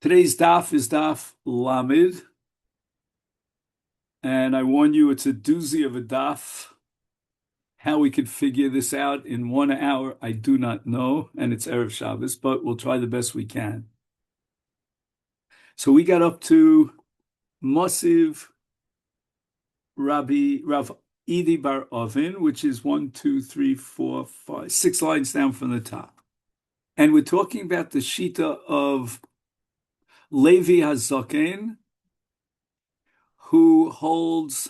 Today's daf is daf Lamed, and I warn you, it's a doozy of a daf. How we could figure this out in 1 hour, I do not know, and it's Erev Shabbos, but we'll try the best we can. So we got up to Mosiv Rav Idi Bar Ovin, which is 6 lines down from the top. And we're talking about the Shita of Levi HaZaken, who holds,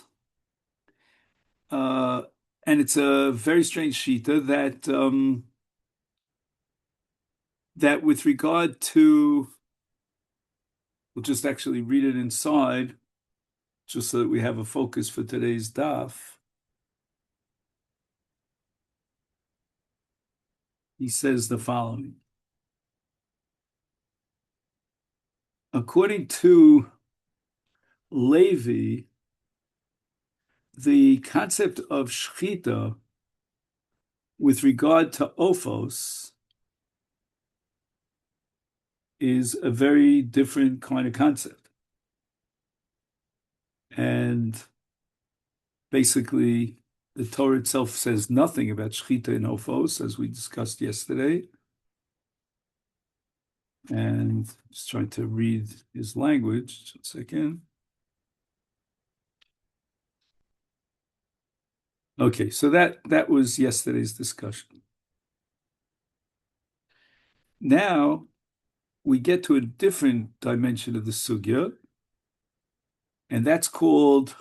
and it's a very strange shita that with regard to, we'll just actually read it inside, just so that we have a focus for today's daf. He says the following. According to Levi, the concept of shchita with regard to ophos is a very different kind of concept. And basically, the Torah itself says nothing about shchita in ophos, as we discussed yesterday. And just trying to read his language. Just a second. Okay, so that was yesterday's discussion. Now we get to a different dimension of the sugya, and that's called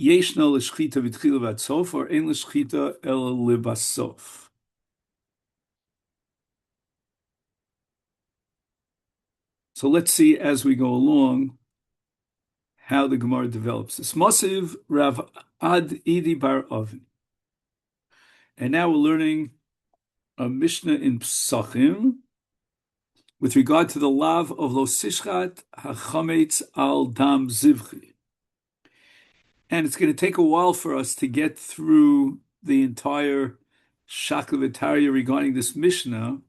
Yeshno l'shchita v'tchila v'atsof, or Ein l'shchita el libasof. So let's see as we go along how the Gemara develops this. Mosiv Rav Ad Idi Bar Ovin. And now we're learning a Mishnah in Psachim with regard to the lav of Lo Sishchat HaChametz Al Dam Zivchi. And it's going to take a while for us to get through the entire Shaklavitaria regarding this Mishnah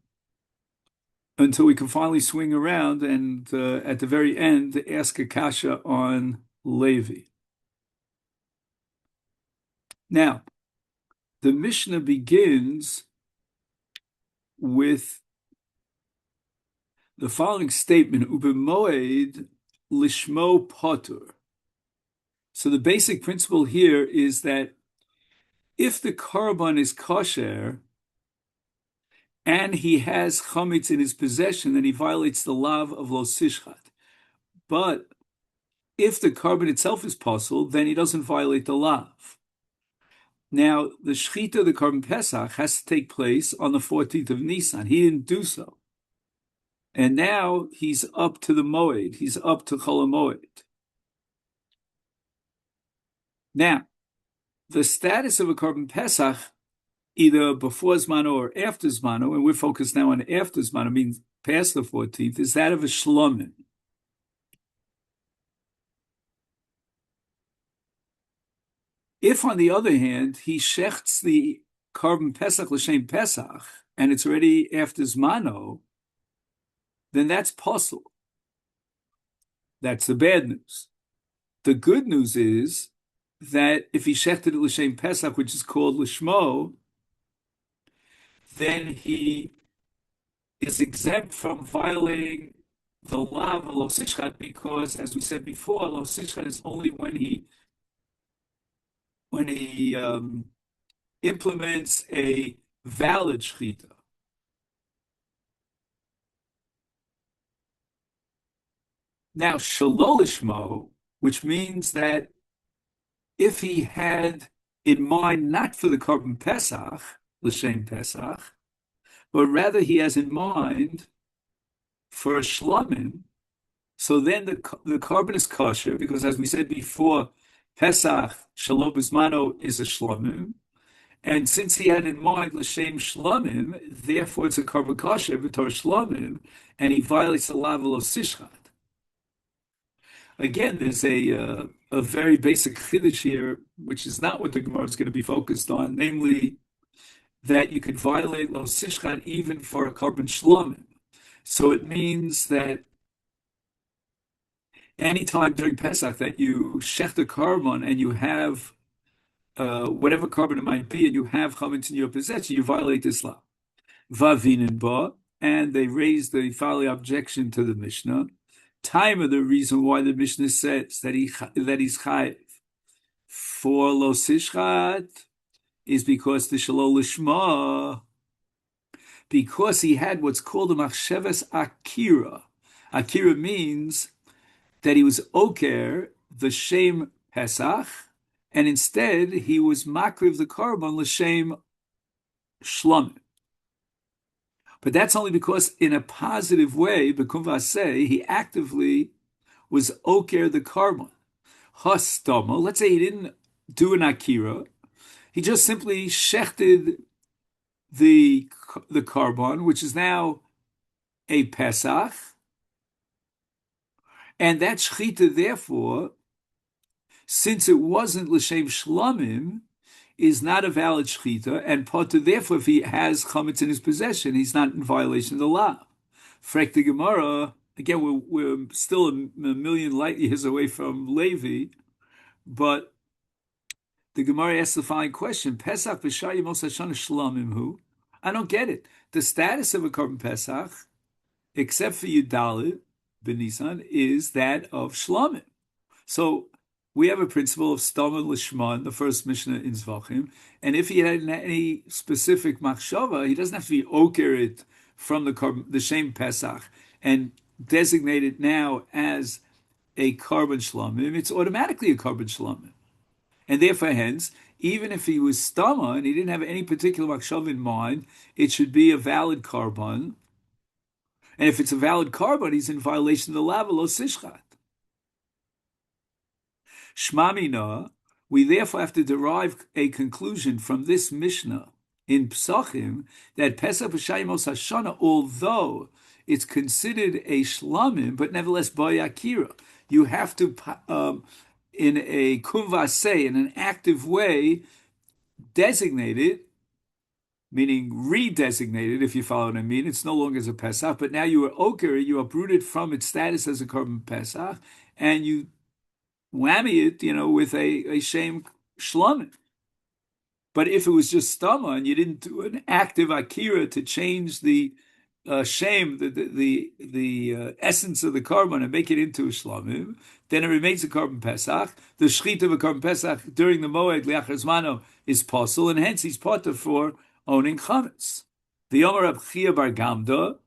until we can finally swing around and at the very end ask a kasha on Levi. Now, the Mishnah begins with the following statement, Ubemoed lishmo potur. So the basic principle here is that if the korban is kosher and he has chametz in his possession, then he violates the lav of lo sishchat. But if the korban itself is pasul, then he doesn't violate the lav. Now, the shechita, the korban pesach, has to take place on the 14th of Nisan. He didn't do so. And now he's up to the moed. He's up to chol hamoed. Now, the status of a korban pesach, either before Zmano or after Zmano, and we're focused now on after Zmano, means past the 14th, is that of a shlomin. If, on the other hand, he shechts the korban pesach l'shem pesach, and it's already after Zmano, then that's possible. That's the bad news. The good news is that if he shechted it l'shem pesach, which is called l'shmo, then he is exempt from violating the law of lo sishchat, because, as we said before, lo sishchat is only when he implements a valid shechita. Now, shalolishmo, which means that if he had in mind not for the korban pesach, l'shem pesach, but rather he has in mind for a shlamim, so then the korban is kosher, because as we said before, Pesach shalom bismano is a shlamim, and since he had in mind l'shem shlamim, therefore it's a korban kosher b'tor shlamim, and he violates the law of lo sishchat. Again, there's a very basic chiddush here, which is not what the Gemara is going to be focused on, namely that you could violate lo sishchat even for a korban shlamim. So it means that anytime during Pesach that you shecht a carbon and you have whatever carbon it might be, and you have chametz in your possession, you violate this law. Vavinin ba, and they raised the following objection to the Mishnah. Time of the reason why the Mishnah says that he's chayiv for lo sishchat is because the shalol lishma, because he had what's called a machsheves akira. Akira means that he was oker the shem Pesach, and instead he was makriv the carbon l'shem shlomim. But that's only because in a positive way, b'kum v'aseh, he actively was oker the carbon. Hastama, let's say he didn't do an akira, he just simply shechted the carbon, which is now a Pesach, and that shechita, therefore, since it wasn't l'shem shlamim, is not a valid shechita, and potter, therefore, if he has chametz in his possession, he's not in violation of the law. Frek the Gemara, again, we're still a million light years away from Levi, but the Gemara asks the following question: Pesach b'shayim mos hashana shlamim hu? I don't get it. The status of a carbon Pesach, except for Yudalit b'Nisan, is that of shlamim. So we have a principle of Stama Lishman, the first Mishnah in Zvachim, and if he had any specific machshava, he doesn't have to be oker it from the Shem Pesach and designate it now as a carbon shlamim. It's automatically a carbon shlamim, and therefore, hence, even if he was Stama and he didn't have any particular machshava in mind, it should be a valid carbon. And if it's a valid carbon, he's in violation of the lav lo sishchat. Shmamina, we therefore have to derive a conclusion from this Mishnah in Psachim that Pesach b'shayim mos hashana, although it's considered a shlamim, but nevertheless by akira, you have to in a kumvaseh, in an active way, designate it, meaning redesignate it, if you follow what I mean. It's no longer as a Pesach, but now you are oker, you uprooted from its status as a carbon Pesach, and you whammy it, with a shame shlomim. But if it was just stama and you didn't do an active akira to change the shame, the essence of the carbon and make it into a shlomim, then it remains a carbon pesach. The shchit of a carbon pesach during the moed liachar zmano is possible, and hence he's potter for owning chametz. The Yomer Rab Chia bar Gamda.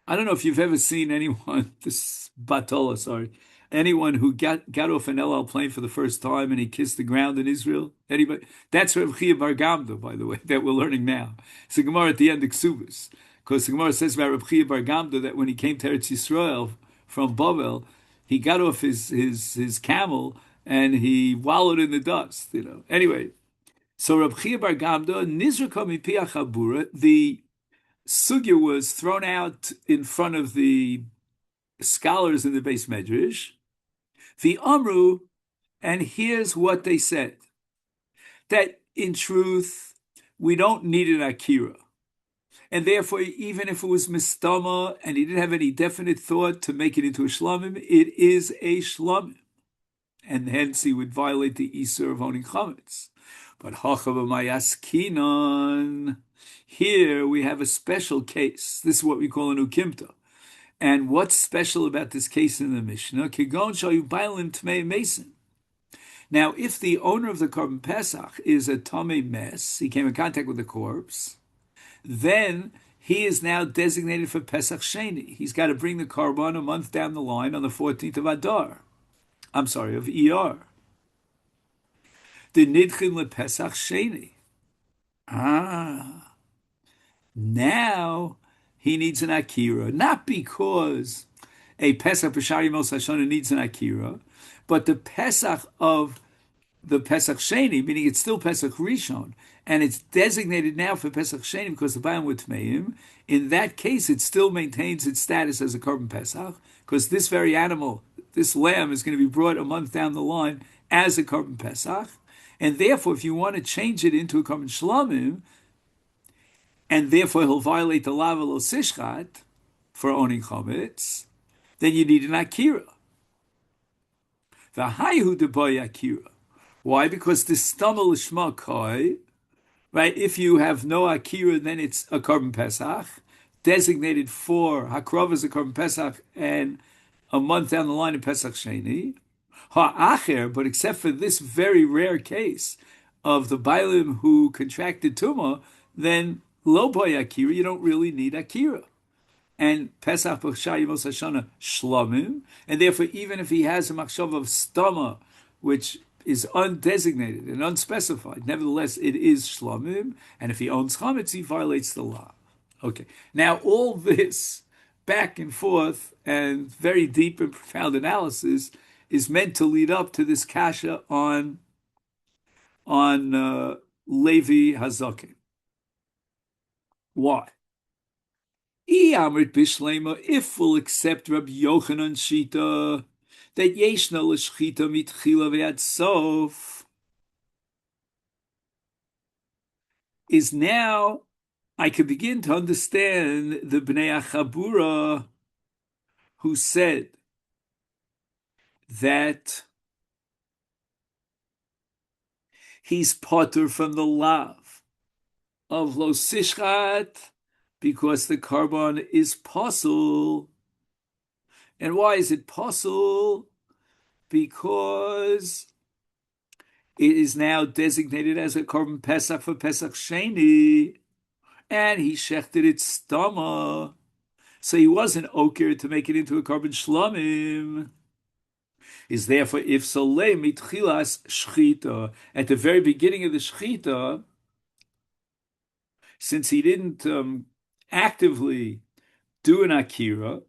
I don't know if you've ever seen anyone, this Batola, sorry, anyone who got off an El Al plane for the first time and he kissed the ground in Israel? Anybody? That's Reb Chia bar Gamda, by the way, that we're learning now. It's the Gemara at the end of Ksubis, because the Gemara says about Reb Chia bar Gamda that when he came to Eretz Yisrael from Bavel, he got off his camel and he wallowed in the dust. Anyway, so Reb Chia bar Gamda nizraka mipiach habura, the sugya was thrown out in front of the scholars in the Beis Medrash. The Amru, and here's what they said: that in truth we don't need an akira, and therefore even if it was mistama and he didn't have any definite thought to make it into a shlamim, it is a shlamim, and hence he would violate the isur of owning chametz. But hachava mayaskinon, here we have a special case. This is what we call an ukimta. And what's special about this case in the Mishnah? Kigon shayu bailin tmei mason. Now, if the owner of the carbon pesach is a tamei mes, he came in contact with the corpse, then he is now designated for Pesach Sheni. He's got to bring the carbon a month down the line on the 14th of Adar. I'm sorry, of ER. The nidchin le Pesach Sheni. Now he needs an akira, not because a Pesach b'shari mos hashana needs an akira, but the Pesach of the Pesach Sheni, meaning it's still Pesach Rishon, and it's designated now for Pesach Sheni because the Bayam were Tmeim. In that case, it still maintains its status as a Korban Pesach, because this very animal, this lamb, is going to be brought a month down the line as a Korban Pesach, and therefore, if you want to change it into a Korban Shlamim, and therefore he'll violate the Lav lo Sishchat for owning chametz, then you need an akira. The hayu de boy akira. Why? Because the stumble lishma koi, right? If you have no akira, then it's a korban pesach, designated for hakrav as a korban pesach, and a month down the line in Pesach Sheni. Ha'acher, but except for this very rare case of the Bailim who contracted Tumah, then lo boy akira, you don't really need akira. And Pesach B'Shayimos Hashana Shlomim, and therefore even if he has a machshav of stama, which is undesignated and unspecified, nevertheless it is Shlomim, and if he owns chametz, he violates the law. Okay, now all this back and forth and very deep and profound analysis is meant to lead up to this kasha on Levi Hazakin. Why? If we'll accept Rabbi Yochanan Shita, that Yeshna l'shchita mitchila ve'ad sof, is now I can begin to understand the Bnei Achabura who said that he's potter from the lav of lo sishchat, because the carbon is pasul. And why is it pasul? Because it is now designated as a carbon pesach for Pesach Sheni, and he shechted its stomach, so he wasn't okir to make it into a carbon shlamim. Is therefore if solei mitchilas shchita, at the very beginning of the shchita, since he didn't actively do an akira,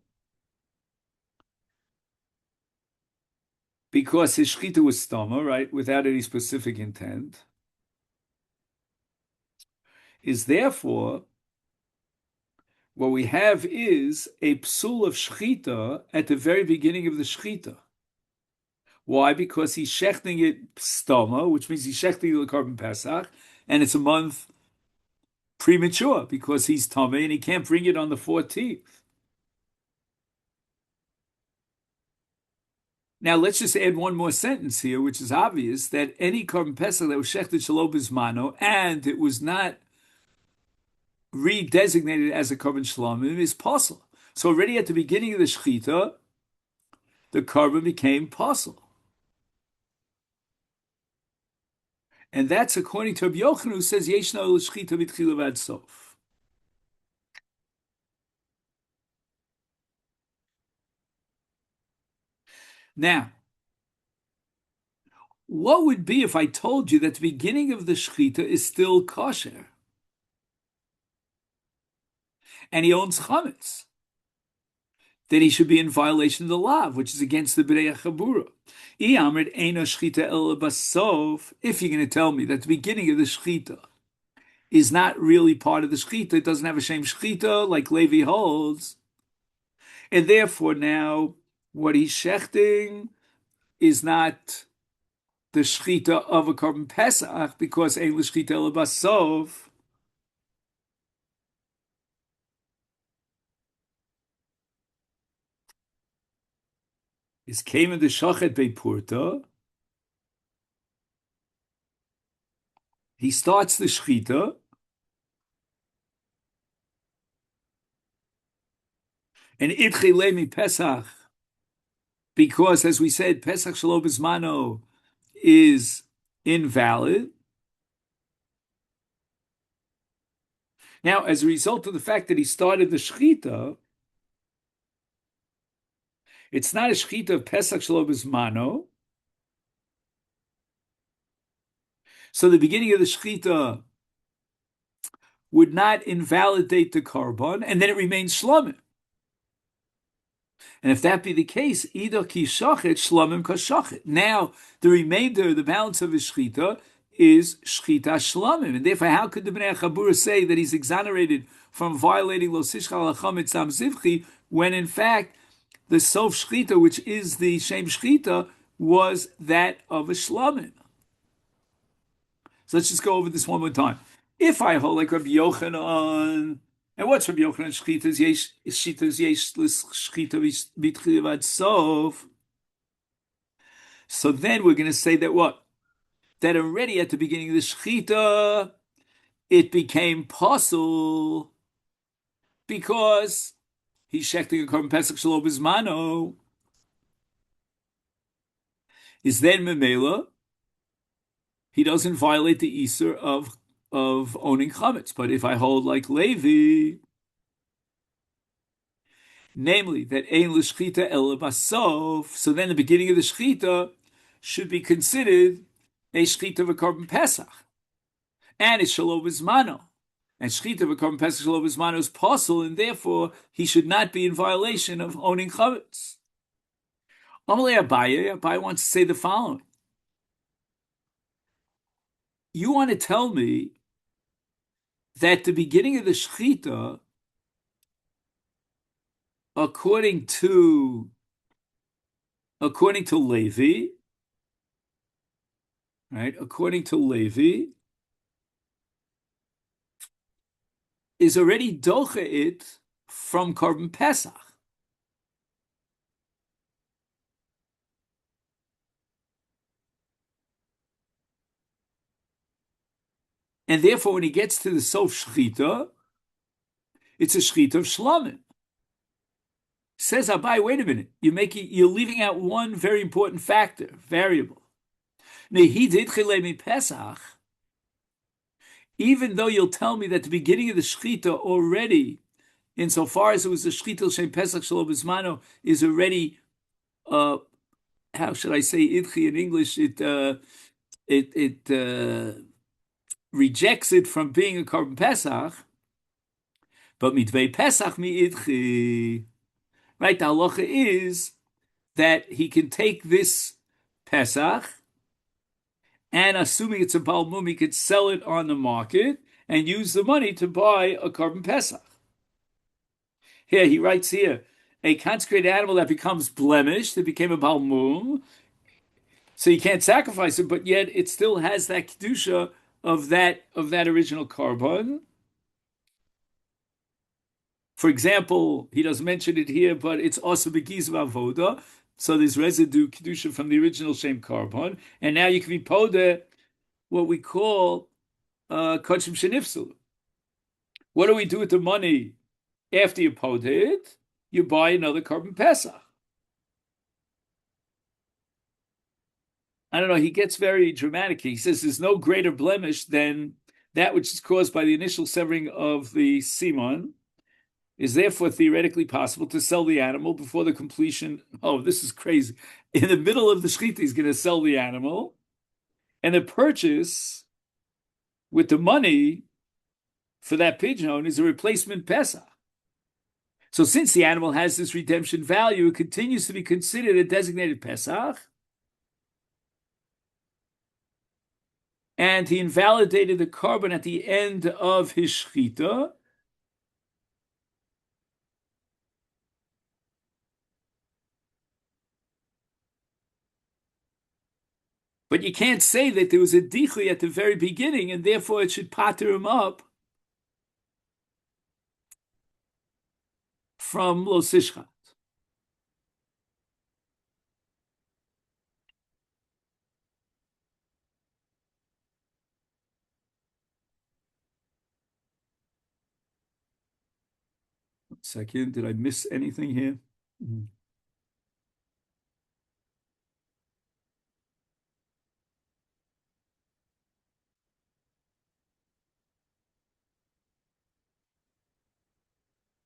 because his shchita was stama, right, without any specific intent, is therefore what we have is a psul of shchita at the very beginning of the shchita. Why? Because he's shechting it stama, which means he's shechting the carbon pesach, and it's a month premature because he's tamei and he can't bring it on the 14th. Now let's just add one more sentence here, which is obvious, that any carbon pesach that was shechted shalom bismano and it was not redesignated as a carbon shalomim is pasul. So already at the beginning of the shechita, the carbon became pasul. And that's according to Rabbi Yochanan, who says Yeshna l'shchita mitchila v'ad sof. Now, what would be if I told you that the beginning of the shchita is still kosher, and he owns chametz? Then he should be in violation of the lav, which is against the Bnei Achabura. If you're going to tell me that the beginning of the shchita is not really part of the shchita, it doesn't have a shem shchita like Levi holds, and therefore now what he's shechting is not the shchita of a korban pesach because ein l'shchita el basov. Is came in the shachet beipurta. He starts the shchita, and itchei lemi pesach, because as we said, pesach shalom bismano is invalid. Now, as a result of the fact that he started the shchita, it's not a shchita of pesach shalom bismano. So the beginning of the shchita would not invalidate the carbon, and then it remains shlomim. And if that be the case, either ki shachet shlomim ka shachet. Now the remainder, the balance of his shchita, is shchita shlomim, and therefore, how could the Bnei Achabura say that he's exonerated from violating lo sishchal hachametz am zivchi when in fact the sof shchita, which is the shem shchita, was that of a shlomim? So let's just go over this one more time. If I hold like Rabbi Yochanan And what's Rabbi Yochanan Shchitas Yesh Shitas Yesh Shchita Bitchivad Sof? So then we're going to say that what? That already at the beginning of the Shchita, it became possible because he's shechting a korban pesach shelo bizmano. Is then memela he doesn't violate the iser of owning chametz. But if I hold like Levi, namely that ein l'shchita el basof, so then the beginning of the shchita should be considered a shchita of a korban pesach, and it's shelo bizmano. And shchita of a korban pesach shelo bizmano is possible, and therefore he should not be in violation of owning chametz. Amalei Abaye wants to say the following. You want to tell me that the beginning of the shechita, according to Levi, right? According to Levi, is already doche it from korban pesach. And therefore, when he gets to the sof shechita, it's a shechita of shlamim. Says Abai, wait a minute, you're leaving out one very important variable. Nehidit chilei pesach. Even though you'll tell me that the beginning of the shechita already, insofar as it was the shechita shem pesach shelo bizmano, is already, how should I say idchi in English? It rejects it from being a korban pesach, but mitvei pesach mi idchi. Right, the halacha is that he can take this pesach, and assuming it's a balmum, he could sell it on the market and use the money to buy a korban pesach. Here, he writes here, a consecrated animal that becomes blemished, that became a balmum, so you can't sacrifice it, but yet it still has that kedusha of that original korban. For example, he doesn't mention it here, but it's also begiz avoda. So there's residue kedusha from the original shem korban, and now you can be poda what we call kodshim shenifsul. What do we do with the money after you poda it? You buy another korban pesach. I don't know. He gets very dramatic. He says there's no greater blemish than that which is caused by the initial severing of the simon. Is therefore theoretically possible to sell the animal before the completion. Oh, this is crazy. In the middle of the shechita, he's going to sell the animal, and the purchase with the money for that pigeon is a replacement pesach. So since the animal has this redemption value, it continues to be considered a designated pesach, and he invalidated the korban at the end of his shechita. But you can't say that there was a dichui at the very beginning, and therefore it should pater him up from lo sishchat. One second, did I miss anything here?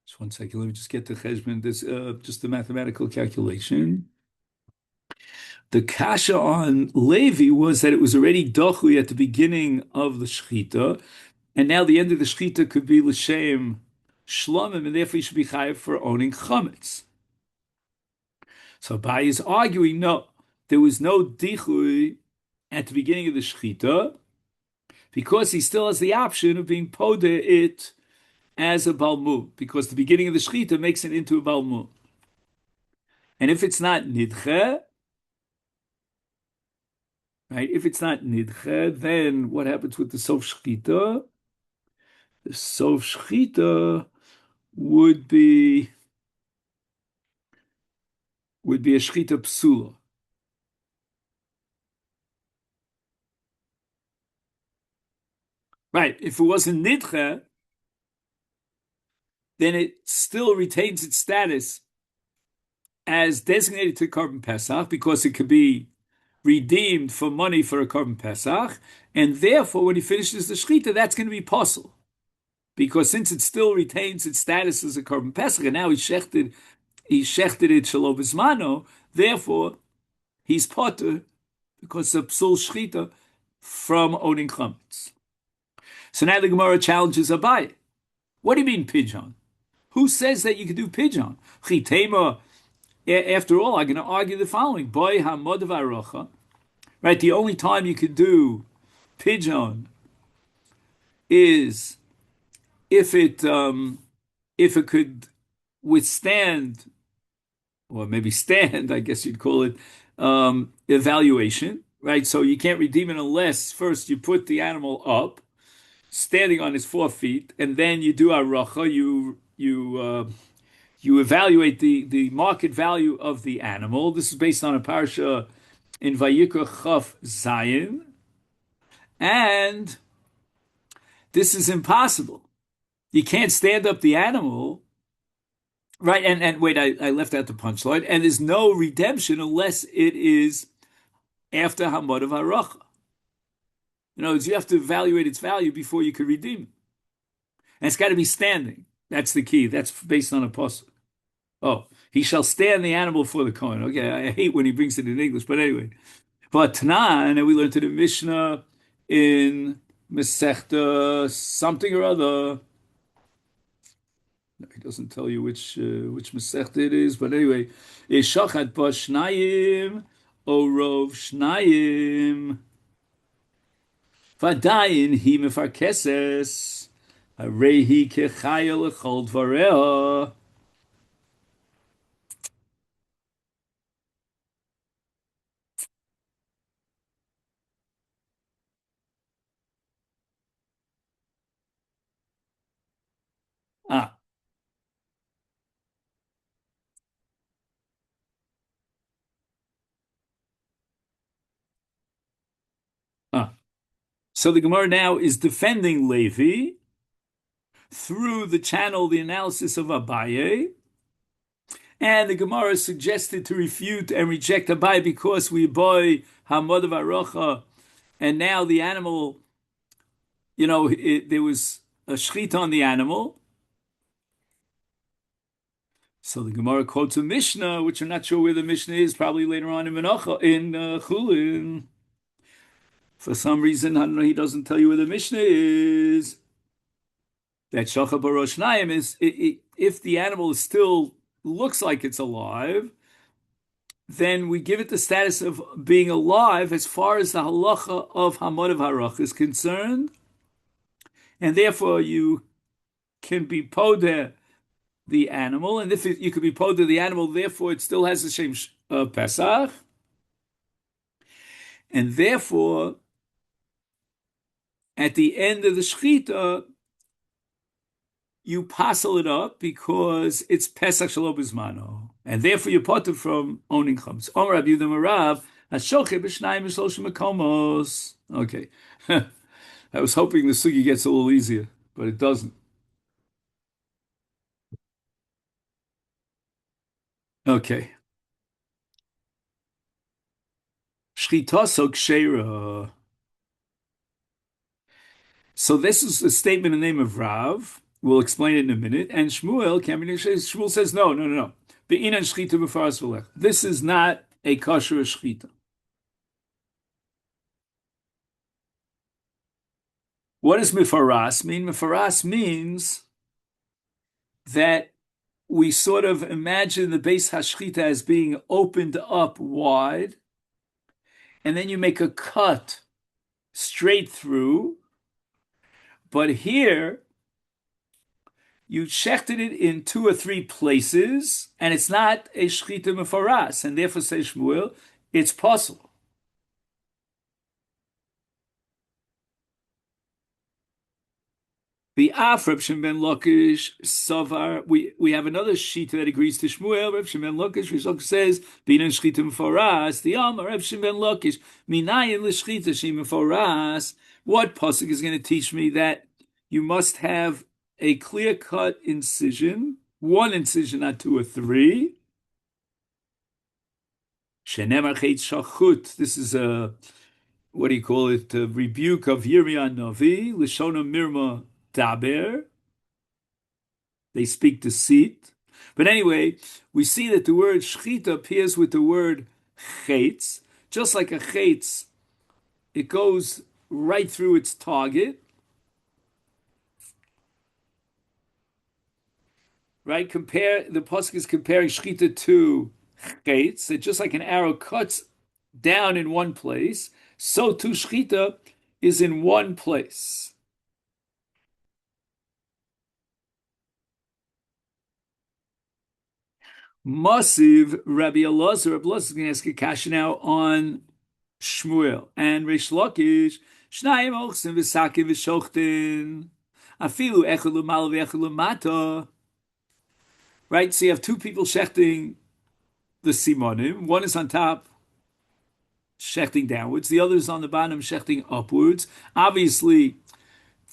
Just one second, let me just get the cheshbon, this just the mathematical calculation. The kasha on Levi was that it was already dochui at the beginning of the shechita, and now the end of the shechita could be l'shem shlomim, and therefore he should be chayav for owning chametz. So Abai is arguing, no, there was no dichui at the beginning of the shechita because he still has the option of being poda it as a balmum, because the beginning of the shechita makes it into a balmum. And if it's not nidche, right? If it's not nidche, then what happens with the sof shechita? The sof shechita would be a shchita psula. Right. If it wasn't nidcha, then it still retains its status as designated to Korban Pesach because it could be redeemed for money for a Korban Pesach, and therefore, when he finishes the shechita, that's going to be possible because since it still retains its status as a Korban Pesach, and now he shechted it shelo b'zmano, therefore he's potter because of psul shechita from owning chametz. So now the Gemara challenges Abaye. What do you mean pidyon? Who says that you can do pidyon? Chitema. After all, I'm going to argue the following: Boy hamod v'arocha. Right, the only time you could do pidyon is if it could withstand, or maybe stand, I guess you'd call it, evaluation. Right, so you can't redeem it unless first you put the animal up, standing on his 4 feet, and then you do aracha. You evaluate the market value of the animal. This is based on a parsha in Vayikra Chaf Zayin, and this is impossible. You can't stand up the animal, right? And wait, I left out the punchline. And there's no redemption unless it is after Hamad of Haracha. In other words, you have to evaluate its value before you can redeem it. And it's got to be standing. That's the key. That's based on a pasuk. Oh, he shall stand the animal for the Kohen. Okay, I hate when he brings it in English, but anyway. But Tanan, and we learned in the Mishnah in Masechta something or other. He doesn't tell you which Masechta it is, but anyway, Shachat ba shnayim orov shnayim vadayin hi mefarkeses harei hi kechaya lechol dvareha. Ah, ah. So the Gemara now is defending Levi through the channel, the analysis of Abaye. And the Gemara is suggested to refute and reject Abaye because we buy Hamad of Arocha, and now the animal, there was a shchita on the animal. So the Gemara quotes a Mishnah, which I'm not sure where the Mishnah is, probably later on in Menacha, in Chullin. For some reason, I don't know, he doesn't tell you where the Mishnah is. That Shacha Barosh Naim is, if the animal still looks like it's alive, then we give it the status of being alive as far as the halacha of Hamad of Harach is concerned, and therefore you can be poder the animal, and if you could be poder the animal, therefore it still has the same Pesach, and therefore at the end of the shechita you passel it up because it's Pesach Shelo B'zmano, and therefore you're potter from owning chametz. Omer Rabbi Yehuda Marav Hashoche b'shnayim v'shloshim makomos. Okay, I was hoping the sugi gets a little easier, but it doesn't. Okay, shchita ksheira. So this is a statement in the name of Rav. We'll explain it in a minute. And Shmuel says, no, no, no, no. Be'inan shchita b'faras v'lech. This is not a kosher shchita. What does mifaras mean? Mifaras means that we sort of imagine the base hashchita as being opened up wide, and then you make a cut straight through. But here, you shechted it in 2 or 3 places, and it's not a shchita mefaras, and therefore, says Shmuel, it's possible. The Af Reb Shimon ben Lakish Savar. We have another shita that agrees to Shmuel. Reb Shimon ben Lakish Rishon says Binan Shchitim Foras. The Amar Reb Shimon ben Lakish Minayin L'Shchita Shimon Foras. What pasuk is going to teach me that you must have a clear-cut incision, one incision, not two or three. Shenemar Chet Shachut. This is a, what do you call it? A rebuke of Yirmiyah Navi. Lishona Mirma Daber. They speak deceit. But anyway, we see that the word shchita appears with the word chetz. Just like a chetz, it goes right through its target. Right? The pasuk is comparing shchita to chetz. That just like an arrow cuts down in one place, so too shchita is in one place. Masiv Rabbi Elazar. Rabbi Elazar is going to ask a kasha now on Shmuel and Reish Lakish. Shnayim ochsim v'sakim v'shochtin. Afilu echad l'mal v'echad l'mata. Right, so you have two people shechting the simonim. One is on top, shechting downwards. The other is on the bottom, shechting upwards. Obviously,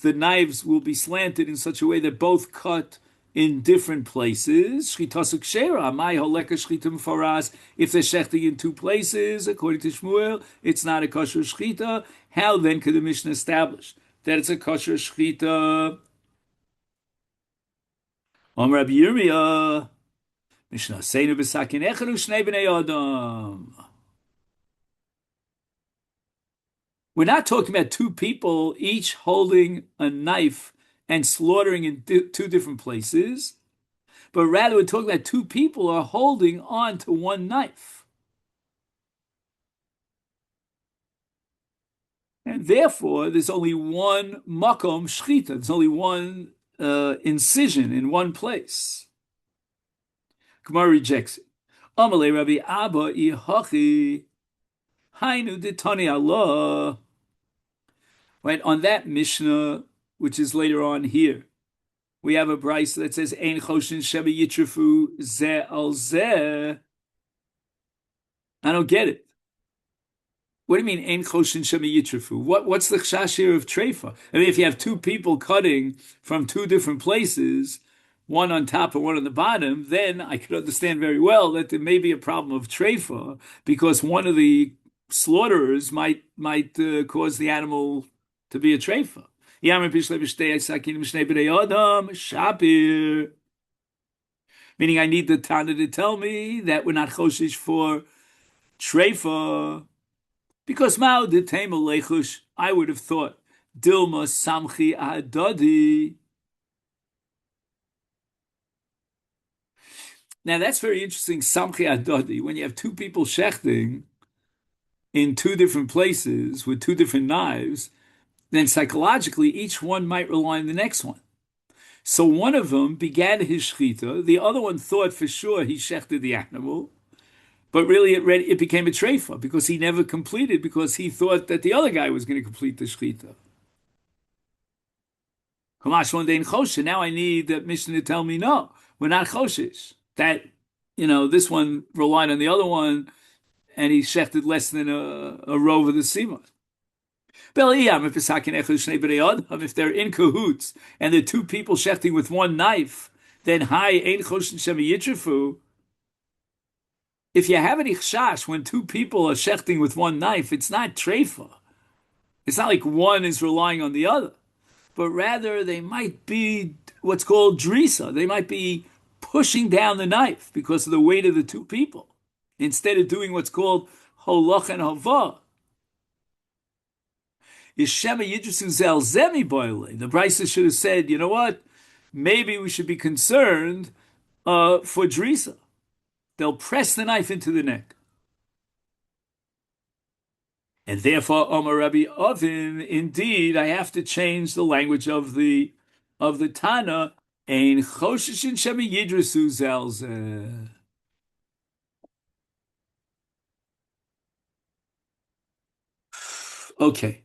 the knives will be slanted in such a way that both cut in different places. Shchitasuk shera, my holeka shchitim faras. If they're shechting in two places, according to Shmuel, it's not a kosher shchita. How then could the Mishnah establish that it's a kosher shchita? Rabbi Yirmiyah, Mishnah seinu b'sakin echad u'shnei b'nei adam. We're not talking about two people each holding a knife and slaughtering in two different places, but rather we're talking about two people are holding on to one knife. And therefore, there's only one makom shchita. There's only one incision in one place. Gemara rejects it. Amalei Rabbi Abba ihachi hainu ditani Allah. Right, on that Mishnah, which is later on here, we have a brayso that says Ein choshin sheba yitrafu zeh al zeh. I don't get it. What do you mean Ein choshin sheba yitrafu? What's the chash here of treifa? I mean, if you have two people cutting from two different places, one on top and one on the bottom, then I could understand very well that there may be a problem of treifa because one of the slaughterers might cause the animal to be a treifa. Meaning I need the Tana to tell me that we're not choshish for treifa. Because Mao did Tema Lechush, I would have thought Dilma Samchi Adadi. Now that's very interesting, Samchi Adadi. When you have two people shechting in two different places with two different knives, then psychologically each one might rely on the next one. So one of them began his shechita, the other one thought for sure he shechted the animal, but really it became a treifa because he never completed because he thought that the other guy was going to complete the shechita. Now I need that Mishnah to tell me, no, we're not choshish. That, this one relied on the other one and he shechted less than a row of the simon. If they're in cahoots and the two people shechting with one knife, then ein choshin shema yitrafu. If you have any chash when two people are shechting with one knife, it's not treifa. It's not like one is relying on the other, but rather they might be what's called drisa. They might be pushing down the knife because of the weight of the two people, instead of doing what's called holach and hava. The Brisa should have said, you know what? Maybe we should be concerned for drisa. They'll press the knife into the neck. And therefore, Omar Rabbi Ovin, indeed, I have to change the language of the Tana. Ein choshishin shema yidrasu zelzeh. Okay.